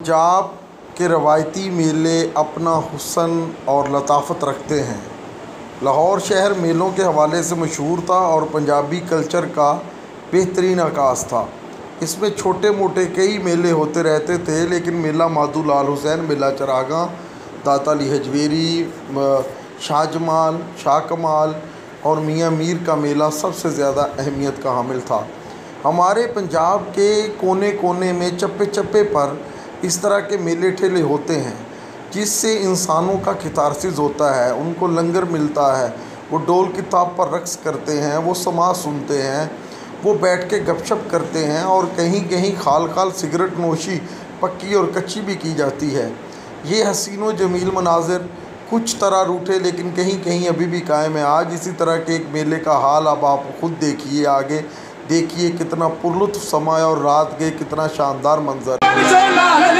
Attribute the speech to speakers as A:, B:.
A: पंजाब के रवायती मेले अपना हुस्न और लताफ़त रखते हैं। लाहौर शहर मेलों के हवाले से मशहूर था और पंजाबी कल्चर का बेहतरीन अक्कास था। इसमें छोटे मोटे कई मेले होते रहते थे, लेकिन मेला माधो लाल हुसैन, मेला चरागां, दाता अली हजवेरी, शाहजमाल, शाह कमाल और मियाँ मीर का मेला सबसे ज़्यादा अहमियत का हामिल था। हमारे पंजाब के कोने कोने में चप्पे चप्पे पर इस तरह के मेले ठेले होते हैं, जिससे इंसानों का कितारसिस होता है, उनको लंगर मिलता है, वो ढोल की ताप पर रक़्स करते हैं, वो समाज सुनते हैं, वो बैठ के गपशप करते हैं और कहीं कहीं खाल खाल सिगरेट नोशी पक्की और कच्ची भी की जाती है। ये हसीन व जमील मनाज़िर कुछ तरह रूठे लेकिन कहीं कहीं अभी भी कायम है। आज इसी तरह के एक मेले का हाल अब आप ख़ुद देखिए, आगे देखिए कितना पुरलुत्फ़ समा और रात के कितना शानदार मंजर है।